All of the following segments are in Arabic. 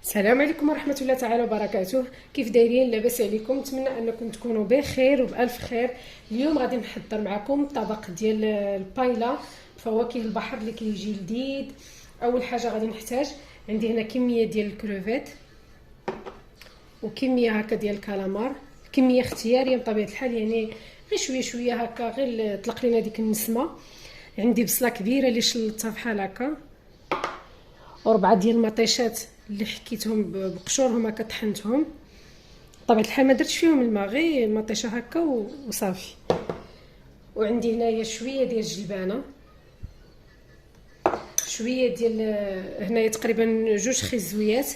السلام عليكم ورحمه الله تعالى وبركاته. كيف دايرين؟ لاباس عليكم؟ نتمنى انكم تكونوا بخير وبالف خير. اليوم غادي نحضر معكم طبق ديال البايلا، فواكه البحر اللي كيجي لذيذ. اول حاجه غادي نحتاج، عندي هنا كميه ديال الكروفيت وكميه هكا ديال الكالامار. كميه اختياريه بطبيعه الحال، يعني غير شويه شويه هكا، غير طلق لينا ديك النسمه. عندي بصله كبيره اللي شلطتها بحال هكا، وربعه ديال المطيشات اللي حكيتهم بقشورهم هكا، طحنتهم. بطبيعه الحال ما درتش فيهم الماء، غير مطيشه هكا وصافي. وعندي هنايا شويه ديال الجلبانه، شويه ديال هنايا تقريبا 2 خيزويات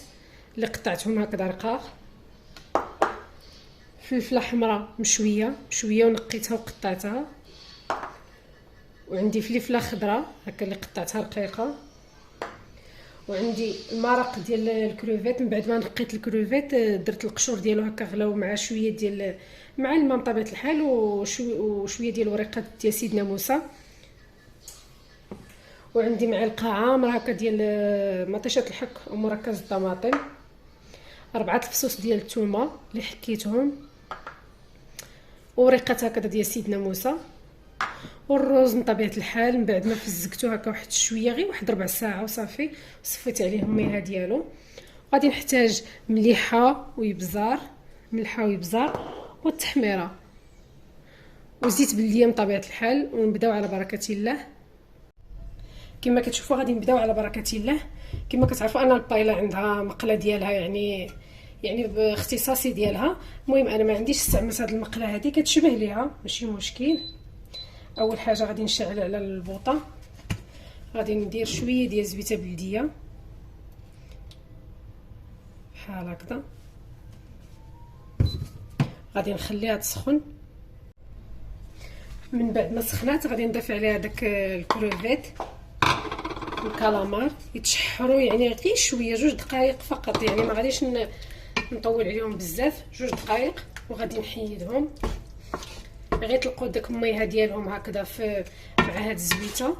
اللي قطعتهم هكذا رقاق، فلفله حمراء مشويه ونقيتها وقطعتها، وعندي فلفله خضراء هكا اللي قطعتها رقيقه، وعندي المرق ديال الكروفيت. من بعد ما نقيت الكروفيت درت القشور ديالو هكا غلاو مع شويه ديال مع الماء بطبيعه الحال، وشويه ديال ورقات ديال سيدنا موسى. وعندي معلقه عامره هكا ديال مطيشه الحك ومركز الطماطم، 4 فصوص ديال الثومه اللي حكيتهم، ورقات هكذا ديال سيدنا موسى. والروز من طبيعه الحال من بعد ما فزقته هكا واحد شويه، غير واحد ربع ساعه وصافي، صفيت عليه المياه ديالو. غادي نحتاج مليحه ويبزار، والتحميره وزيت بلديه من طبيعه الحال. ونبداو على بركه الله. كما كتشوفوا غادي نبداو على بركه الله. كما كتعرفوا ان البايلا عندها مقله ديالها، يعني باختصاصي ديالها. المهم انا ما عنديش، استعملت هذه المقله هذه كتشبه ليها، ماشي مشكل. اول حاجه غادي نشعل على البوطه، غادي ندير شويه ديال زبيته بلديه بحال هكذا، غادي نخليها تسخن. من بعد ما سخنات غادي نضيف عليها داك الكروفيت والكالامار، يتشحروا يعني غير شويه، 2 دقائق فقط، يعني ما غاديش نطول عليهم بزاف، 2 دقائق. وغادي نحيدهم، غير يطلقوا داك المياه ديالهم هكذا مع هاد الزبيته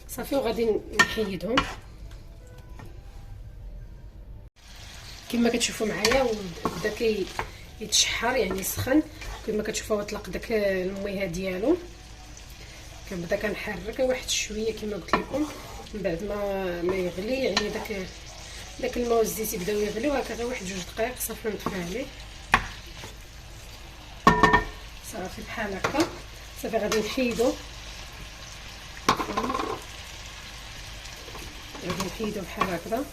صافي. وغادي نحيدهم كما كتشوفوا معايا، وبدا يتشحر يعني سخن. كما كتشوفوا طلق داك المياه ديالو، كنبدا كنحرك واحد شويه كما قلت لكم. من بعد ما يغلي، يعني داك الماء والزيت يبداو يغليو هكا، غير واحد 2 دقائق صافي نطفي عليه صافي بحال هكا. صافي غادي نحيدو بحال هكذا.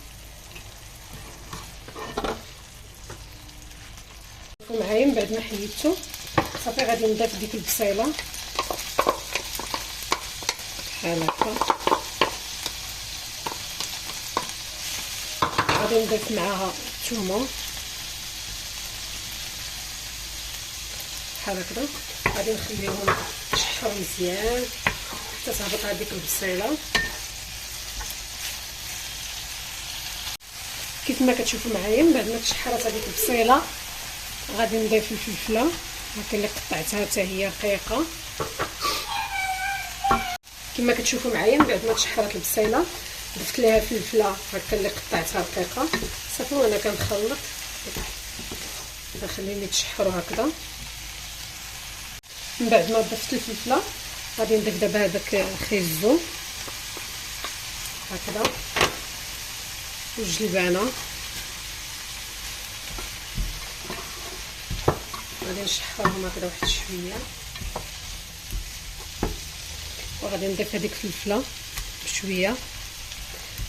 معايا من بعد ما حيدته صافي غادي نضيف ديك البصيله بحال هكا، غادي نضيف معاها الثومه بحال هكذا. غادي نخليهم يتشحروا مزيان حتى تهبط هذيك البصيله. كيف ما كتشوفوا معايا، من بعد ما تشحرات هذيك البصيله غادي نضيف الفلفله هكا اللي قطعتها حتى هي رقيقه. كما كتشوفوا معايا من بعد ما تشحرات البصيله ضفت ليها الفلفله هكا اللي قطعتها رقيقه صافي. وانا كنخلط نخليهم يتشحروا هكذا. من بعد ما ضفت الفلفله غادي نضيف دابا هذاك الخيزو هكذا والجلبانه، غادي نشحرهم هكذا واحد شويه. وغادي نضيف هذيك الفلفله بشويه،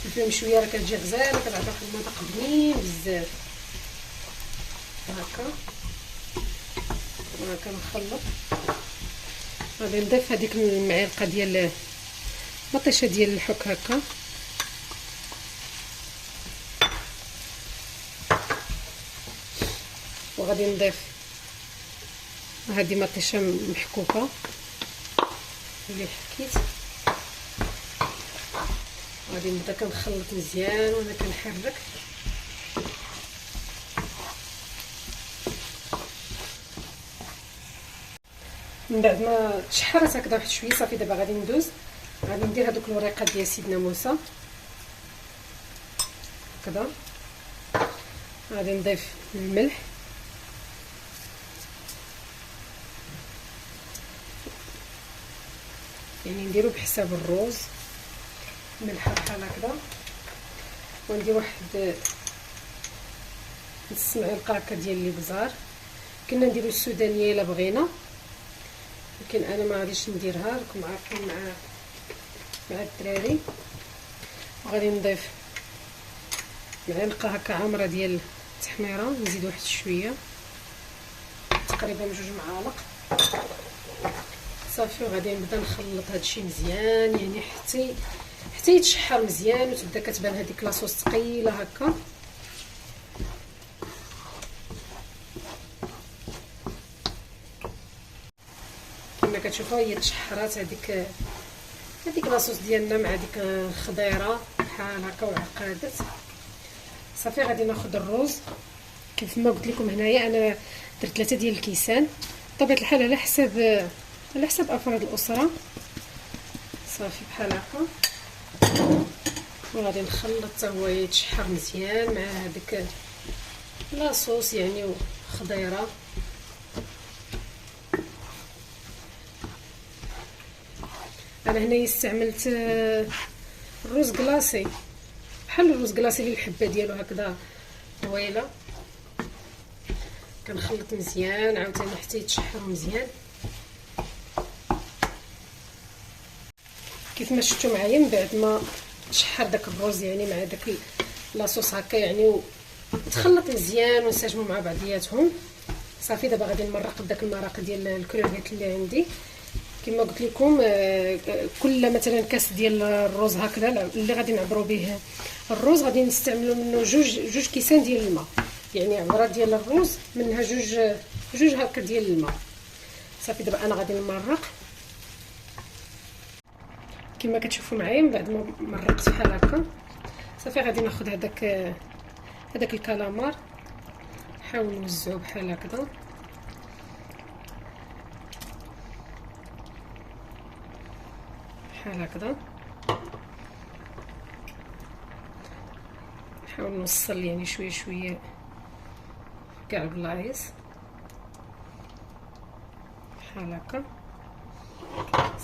الفلفله بشويه راه كتجي غزاله، كتعطي واحد المذاق بنين بزاف هكا. وهكا نخلط. غادي نضيف هذيك المعلقه ديال مطيشه ديال الحك هكا، وغادي نضيف هذه مطيشه محكوكه اللي حكيت. غادي نبدا كنخلط مزيان وانا كنحرك. من بعد ما تشحرت هكذا واحد شويه صافي، دابا غادي ندير هذوك الوريقات ديال سيدنا موسى هكذا. غادي نضيف الملح، يعني نديرو بحساب الروز، ملحه بحال هكذا، وندير واحد نص معلقه هكا ديال الابزار. كنا نديرو السودانيه الا بغينا، لكن انا ما غاديش نديرها، راكم عارفين مع الدراري. وغادي نضيف معلقه هكا عامره ديال التحميره، نزيد واحد شويه تقريبا 2 معالق صافي. وغادي نبدا نخلط هادشي مزيان، يعني حتى يتشحر مزيان وتبدا كتبان هذيك لاصوص ثقيله هكا. كما كتشوفوا هي تشحرات هذيك لاصوص ديالنا مع ديك الخضيره بحال هكا وعقادت صافي. غادي ناخذ الروز كيف ما قلت لكم، هنايا انا درت 3 ديال الكيسان بطبيعه الحال على حساب افراد الاسره صافي بحال هكا. وغادي نخلط حتى هو يتشحر مزيان مع هذيك لاصوص يعني وخضيره. انا هنايا استعملت الروز كلاصي، بحال الروز كلاصي اللي الحبه ديالو هكذا طويله. كنخلط مزيان عاوتاني حتى يتشحر مزيان. كيف ما شفتوا معايا من بعد ما تشحر داك الروز يعني مع داك لاصوص هكا يعني وتخلط مزيان ونسجموا مع بعضياتهم صافي. دابا غادي نمرق داك المرق ديال الكروفيت اللي عندي. كما قلت لكم كل مثلا كاس ديال الروز هكذا اللي غادي نعبروا به الروز غادي نستعملوا منه جوج كيسان ديال الماء، يعني عبره ديال الروز منها جوج هكا ديال الماء صافي. دابا انا غادي نمرق كما كتشوفوا معايا. من بعد ما مرقت بحال هكا صافي غادي ناخذ هذاك الكالامار، نحاول نوزعو بحال هكذا بحال هكذا. نحاول نوصل يعني شويه شويه كاع البلايص بحال هكا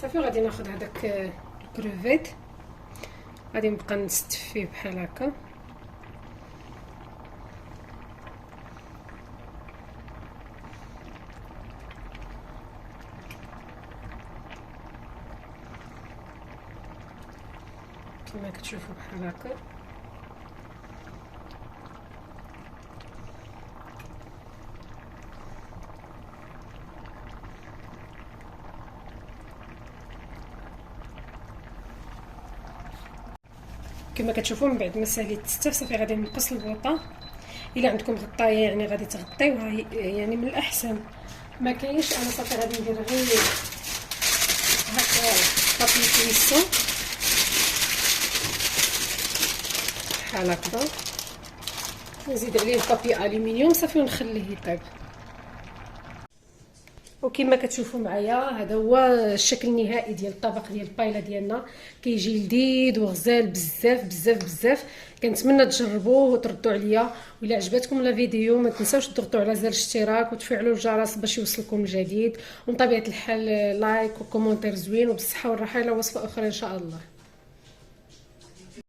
صافي. غادي ناخذ هذاك الكروفيت غادي نبقى نستف فيه بحال هكا كما كتشوفوا بحال هكا. كما كتشوفوا من بعد ما ساليت تستف صافي غادي نقص البوطه. الا عندكم غطايه يعني غادي تغطيوها، يعني من الاحسن. ما كاينش انا صافي غادي ندير غير هكا بابي كريسون بحال هكذا، نزيد عليه بابي الومنيوم صافي ونخليه يطيب. وكما كتشوفوا معايا هذا هو الشكل النهائي ديال الطبق ديال البايلا ديالنا. كيجي لذيذ وغزال بزاف بزاف بزاف. كنتمنى تجربوه وتردوا عليا. وإلا عجبتكم لا فيديو ما تنساوش تضغطوا على زر الاشتراك وتفعلوا الجرس باش يوصلكم الجديد. وبطبيعه الحال لايك وكومونتير زوين، وبالصحه والراحه الى وصفه اخرى ان شاء الله.